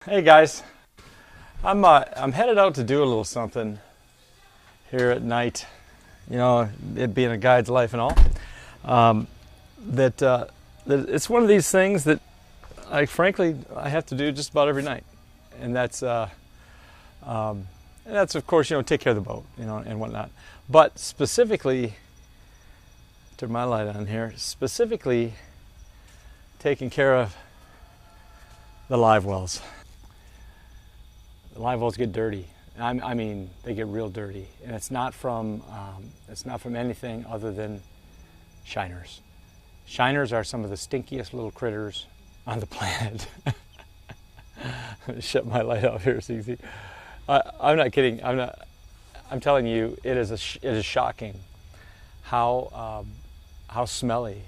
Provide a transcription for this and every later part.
Hey guys, I'm headed out to do a little something here at night. You know, it being a guide's life and all. That it's one of these things that I frankly have to do just about every night, and that's of course, you know, take care of the boat, you know, and whatnot. But specifically, turn my light on here. Specifically, taking care of the live wells. The live wells get dirty. I mean, they get real dirty, and it's not from anything other than shiners. Shiners are some of the stinkiest little critters on the planet. Shut my light off here so you can see. I'm not kidding. I'm telling you, it is shocking how smelly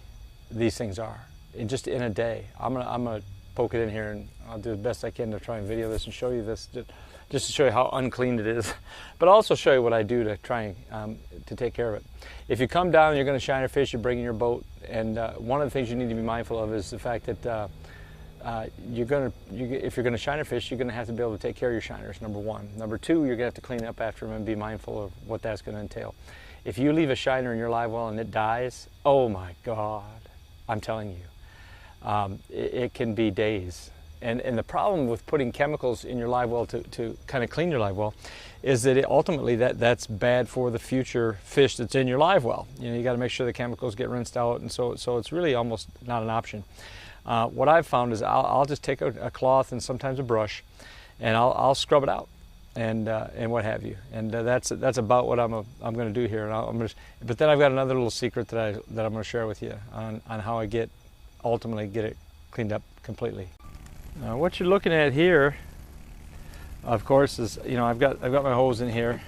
these things are. And just in a day, I'm gonna poke it in here, and I'll do the best I can to try and video this and show you this, just to show you how unclean it is, but also show you what I do to try and to take care of it. If you come down, you're going to shiner fish, you're bringing your boat, and one of the things you need to be mindful of is the fact that if you're going to shiner fish, you're going to have to be able to take care of your shiners, number one. Number two, you're going to have to clean up after them and be mindful of what that's going to entail. If you leave a shiner in your live well and it dies, oh my God, I'm telling you. It can be days. And the problem with putting chemicals in your live well to kind of clean your live well is that ultimately that's bad for the future fish that's in your live well. You know, you got to make sure the chemicals get rinsed out, and so it's really almost not an option. What I've found is I'll just take a cloth and sometimes a brush, and I'll scrub it out, and what have you. And that's about what I'm going to do here. And but then I've got another little secret that I'm going to share with you on how I ultimately get it cleaned up completely. Now, what you're looking at here, of course, is, you know, I've got my hose in here.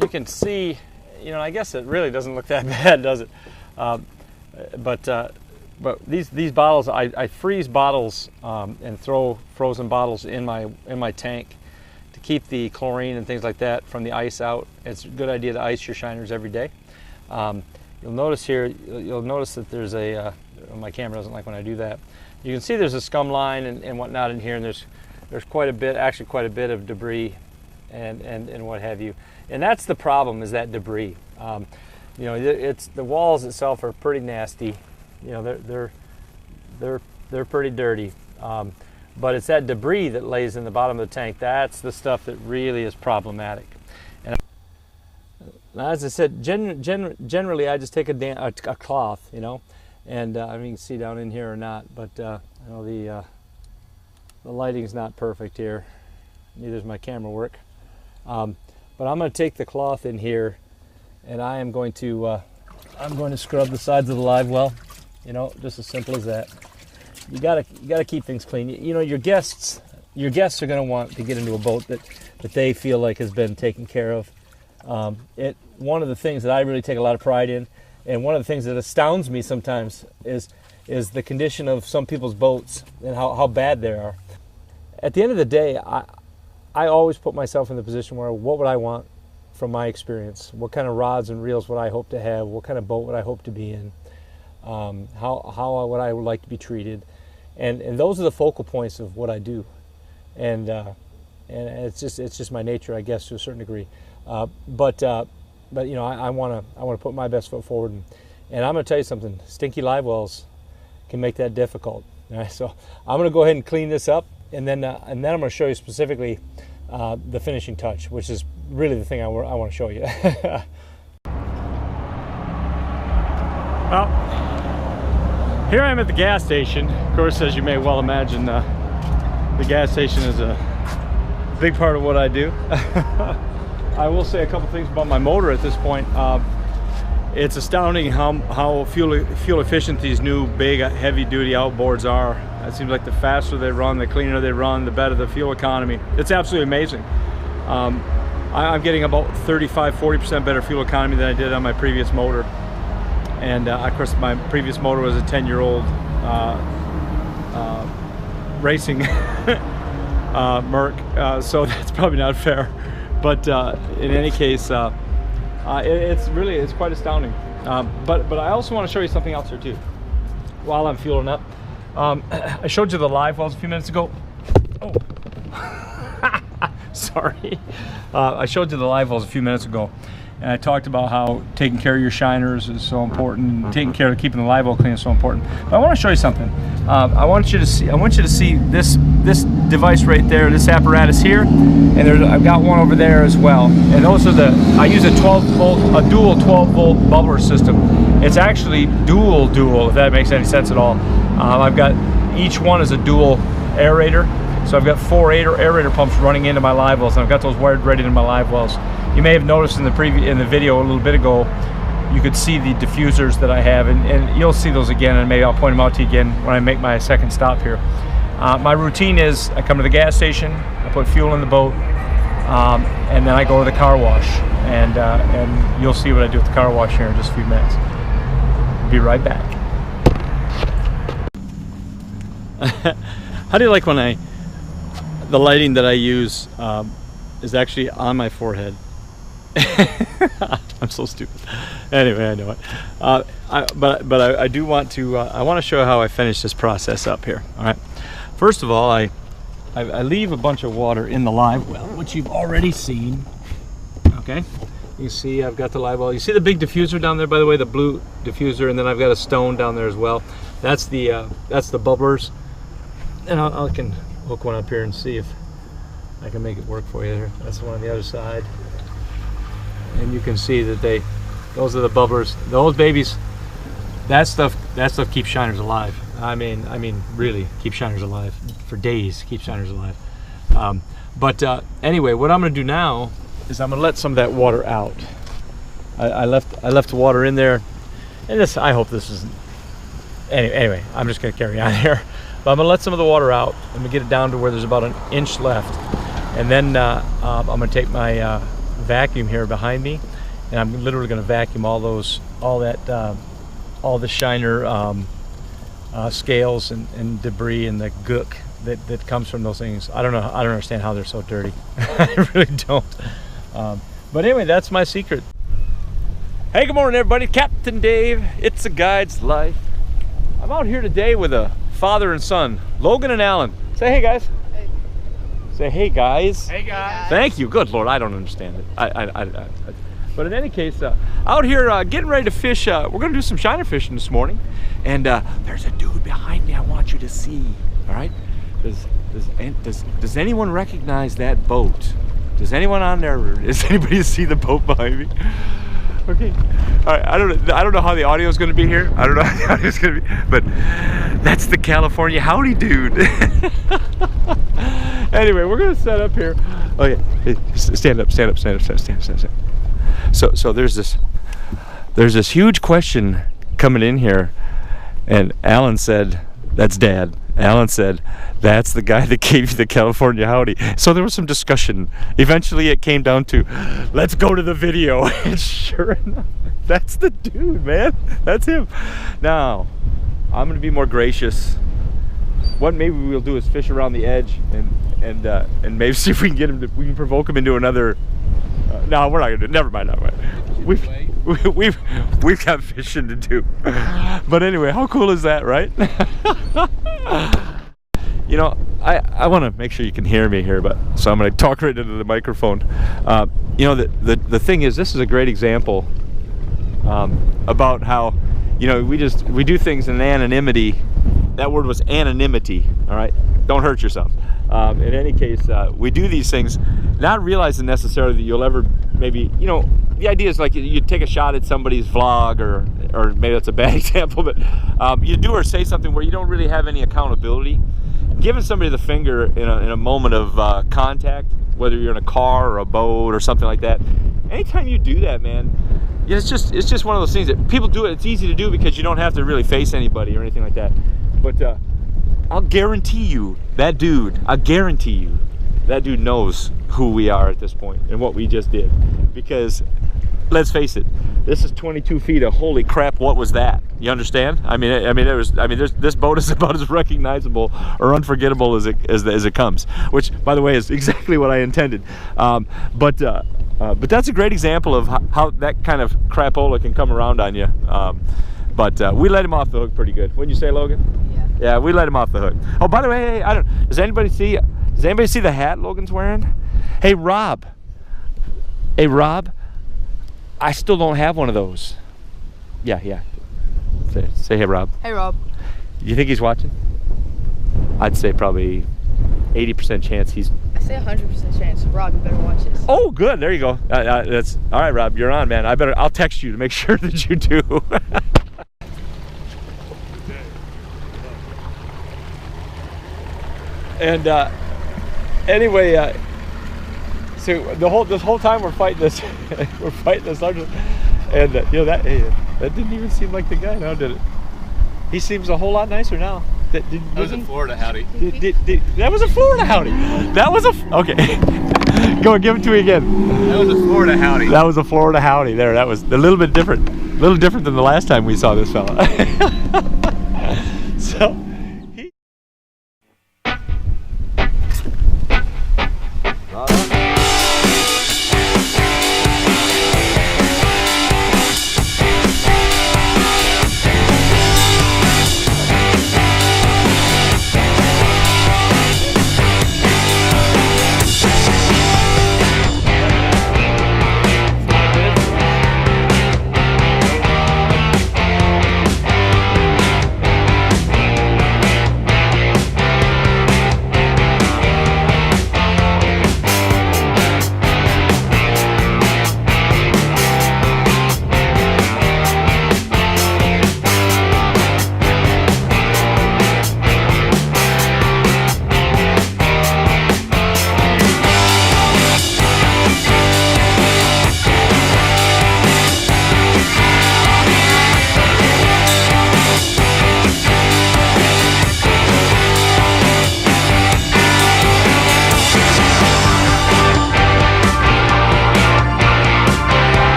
You can see, you know, I guess it really doesn't look that bad, does it? But these bottles, I freeze bottles and throw frozen bottles in my tank to keep the chlorine and things like that from the ice out. It's a good idea to ice your shiners every day. You'll notice here, that there's my camera doesn't like when I do that. You can see there's a scum line and whatnot in here, and there's quite a bit of debris and what have you. And that's the problem, is that debris. You know, it's the walls itself are pretty nasty. You know, they're pretty dirty. But it's that debris that lays in the bottom of the tank. That's the stuff that really is problematic. And as I said, generally I just take a cloth, you know. And I mean, you can see down in here or not, but you know, the lighting's not perfect here. Neither is my camera work. But I'm going to take the cloth in here, and I'm going to scrub the sides of the live well. You know, just as simple as that. You gotta keep things clean. You know, your guests are going to want to get into a boat that they feel like has been taken care of. One of the things that I really take a lot of pride in, and one of the things that astounds me sometimes, is the condition of some people's boats and how bad they are. At the end of the day, I always put myself in the position where, what would I want from my experience? What kind of rods and reels would I hope to have? What kind of boat would I hope to be in? How would I like to be treated? And those are the focal points of what I do. And it's just my nature, I guess, to a certain degree. But you know, I want to put my best foot forward, and I'm going to tell you something. Stinky live wells can make that difficult. All right, so I'm going to go ahead and clean this up, and then I'm going to show you specifically the finishing touch, which is really the thing I want to show you. Well, here I am at the gas station. Of course, as you may well imagine, the gas station is a big part of what I do. I will say a couple things about my motor at this point. It's astounding how fuel efficient these new big heavy-duty outboards are. It seems like the faster they run, the cleaner they run, the better the fuel economy. It's absolutely amazing. I'm getting about 35–40% better fuel economy than I did on my previous motor. And of course, my previous motor was a 10-year-old racing Merc, so that's probably not fair. But in any case, it's quite astounding. But I also want to show you something else here too. While I'm fueling up, I showed you the live wells a few minutes ago. Oh, Sorry. I showed you the live wells a few minutes ago, and I talked about how taking care of your shiners is so important, and taking care of keeping the live well clean is so important. But I want to show you something. I want you to see this device right there, this apparatus here, and I've got one over there as well. And those are I use a dual 12-volt bubbler system. It's actually dual, if that makes any sense at all. I've got, each one is a dual aerator. So I've got 4 aerator pumps running into my live wells, and I've got those wired right into my live wells. You may have noticed in the video a little bit ago, you could see the diffusers that I have, and you'll see those again, and maybe I'll point them out to you again when I make my second stop here. My routine is I come to the gas station, I put fuel in the boat, and then I go to the car wash, and you'll see what I do at the car wash here in just a few minutes. Be right back. How do you like when the lighting that I use is actually on my forehead? I'm so stupid. Anyway, I know it. But I do want to. I want to show how I finish this process up here. All right. First of all, I leave a bunch of water in the live well, which you've already seen. Okay. You see, I've got the live well. You see the big diffuser down there, by the way, the blue diffuser, and then I've got a stone down there as well. That's the bubblers, and I can hook one up here and see if I can make it work for you there. That's the one on the other side. And you can see that those are the bubblers. Those babies, that stuff keeps shiners alive. I mean really keeps shiners alive for days, keeps shiners alive. Anyway, what I'm gonna do now is I'm gonna let some of that water out. I left the water in there, and I hope this isn't, anyway, I'm just gonna carry on here. But I'm gonna let some of the water out. I'm gonna get it down to where there's about an inch left, and then I'm gonna take my vacuum here behind me, and I'm literally gonna vacuum all the shiner scales and debris and the gook that comes from those things. I don't understand how they're so dirty. I really don't. But anyway, that's my secret. Hey, good morning, everybody. Captain Dave. It's a guide's life. I'm out here today with a father and son, Logan and Alan. Say hey, guys. Hey. Say hey, guys. Hey, guys. Thank you. Good Lord, I don't understand it. But in any case, out here getting ready to fish. We're going to do some shiner fishing this morning. And there's a dude behind me I want you to see. All right? Does anyone recognize that boat? Does anyone on there? Does anybody see the boat behind me? Okay. All right. I don't know how the audio is going to be here. I don't know how the audio is going to be, but that's the California Howdy dude. Anyway, we're going to set up here. Okay. Hey, stand up. So there's this huge question coming in here, and Alan said, "That's Dad." Alan said, "That's the guy that gave you the California Howdy." So there was some discussion. Eventually it came down to, let's go to the video. And sure enough, that's the dude, man. That's him. Now, I'm going to be more gracious. What maybe we'll do is fish around the edge and maybe see if we can get him we can provoke him into another. No, we're not going to do it. Never mind. We've got fishing to do. But anyway, how cool is that, right? You know, I want to make sure you can hear me here, so I'm going to talk right into the microphone. You know, the thing is, this is a great example about how, you know, we do things in anonymity. That word was anonymity. All right, don't hurt yourself. In any case, we do these things not realizing necessarily that you'll ever maybe, you know, the idea is like you take a shot at somebody's vlog, or maybe that's a bad example, but you do or say something where you don't really have any accountability. Giving somebody the finger in a moment of contact, whether you're in a car or a boat or something like that, anytime you do that, man, yeah, it's just one of those things that people do it. It's easy to do because you don't have to really face anybody or anything like that. But I'll guarantee you that dude, that dude knows who we are at this point and what we just did. Because let's face it, this is 22 feet of holy crap, what was that? You understand? This boat is about as recognizable or unforgettable as it comes, which, by the way, is exactly what I intended. But that's a great example of how that kind of crapola can come around on you. But we let him off the hook pretty good. Wouldn't you say, Logan? Yeah, we let him off the hook. Oh, by the way, hey, does anybody see? Does anybody see the hat Logan's wearing? Hey, Rob. Hey, Rob. I still don't have one of those. Yeah. Say hey, Rob. Hey, Rob. You think he's watching? I'd say probably 80% chance he's... I say 100% chance. Rob, you better watch this. Oh, good. There you go. That's all right, Rob. You're on, man. I'll text you to make sure that you do. And anyway, so this whole time we're fighting this, larger, and you know that didn't even seem like the guy now, did it? He seems a whole lot nicer now. That was a Florida Howdy. That was a Florida Howdy. That was okay. Go and give it to me again. That was a Florida Howdy. That was a Florida Howdy. There, that was a little bit different. A little different than the last time we saw this fella. So.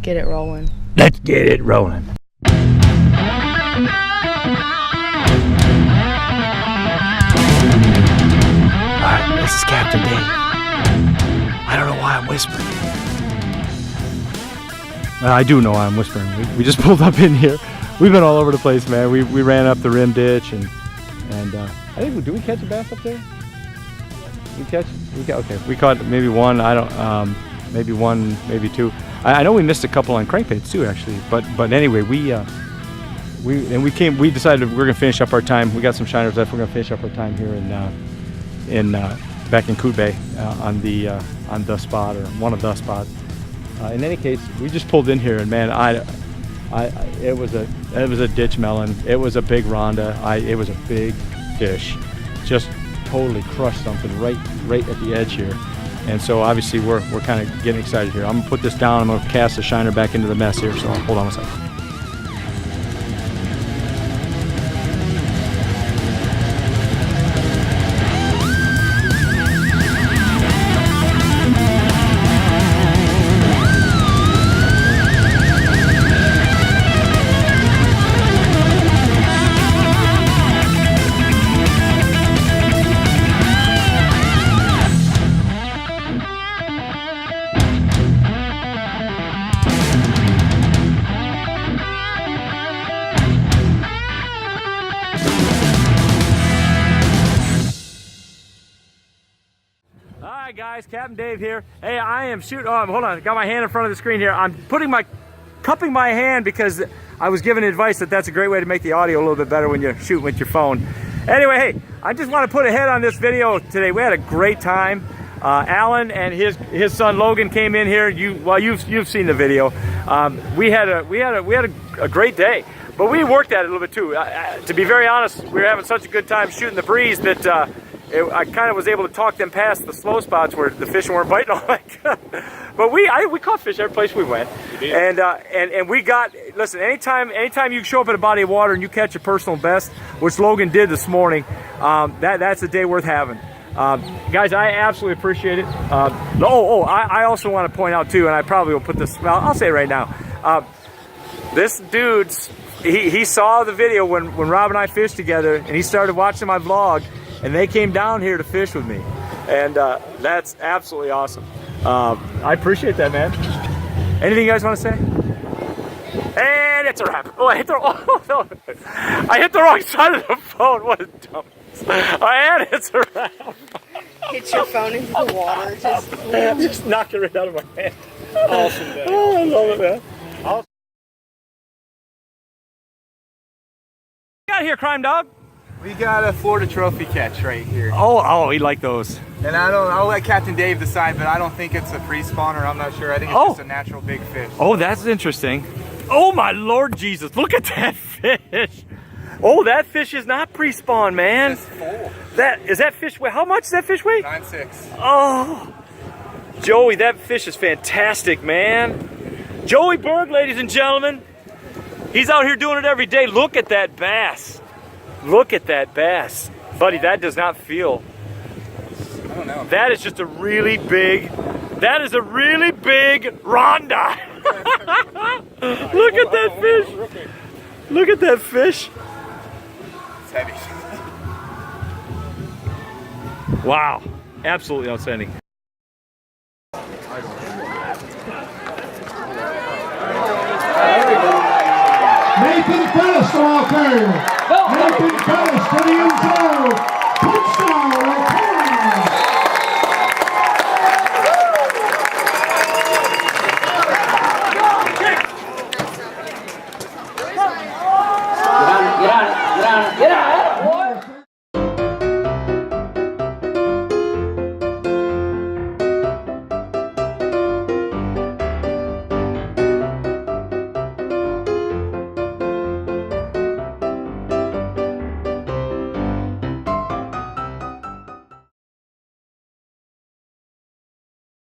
Get it rolling. Let's get it rolling. Alright, this is Captain Dave. I don't know why I'm whispering. I do know why I'm whispering. We just pulled up in here. We've been all over the place, man. We ran up the rim ditch and I think we catch a bass up there? We caught maybe one. I don't maybe one, maybe two. I know we missed a couple on crankbaits too, actually. But anyway, we decided we're gonna finish up our time. We got some shiners left. We're gonna finish up our time here back in Coot Bay on the spot, or one of the spots. In any case, we just pulled in here, and man, it was a ditch melon. It was a big ronda. It was a big fish. Just totally crushed something right at the edge here. And so obviously we're kind of getting excited here. I'm gonna put this down. I'm gonna cast the shiner back into the mess here. So hold on a second. guys, Captain Dave here. Hey, I am shooting. Oh, hold on, I got my hand in front of the screen here. I'm cupping my hand because I was given advice that that's a great way to make the audio a little bit better when you're shooting with your phone. Anyway, hey, I just want to put a head on this video today. We had a great time. Alan and his son Logan came in here. You've seen the video. We had a great day, but we worked at it a little bit too. To be very honest, we were having such a good time shooting the breeze that I kind of was able to talk them past the slow spots where the fish weren't biting all that good. But we caught fish every place we went, and we got. Listen, anytime you show up at a body of water and you catch a personal best, which Logan did this morning, that's a day worth having. Guys, I absolutely appreciate it. I also want to point out too, and I probably will put this. Well, I'll say it right now. This dude's he saw the video when Rob and I fished together, and he started watching my vlog, and they came down here to fish with me, and that's absolutely awesome. I appreciate that, man. Anything you guys want to say? And it's a wrap. Oh, I hit the wrong side of the phone. What a dumb. And it's a wrap. Hit your phone into the water. Just knocked it right out of my hand. Awesome day. Oh, I love it, man. Awesome. What got here, Crime Dog? We got a Florida trophy catch right here. Oh, he liked those. And I'll let Captain Dave decide, but I don't think it's a pre-spawner. I'm not sure. I think it's just a natural big fish. Oh, that's interesting. Oh my Lord Jesus, look at that fish. Oh, that fish is not pre-spawn, man. It's full. Is that fish weigh? How much does that fish weigh? 9.6. Oh, Joey, that fish is fantastic, man. Joey Berg, ladies and gentlemen. He's out here doing it every day. Look at that bass. Look at that bass. Buddy, that does not feel. I don't know. That is just a really big, that is a really big Ronda. Look at that fish. Look at that fish. It's heavy. Wow, absolutely outstanding. Nathan Pettis to our carrier. Nathan Pettis to the end zone.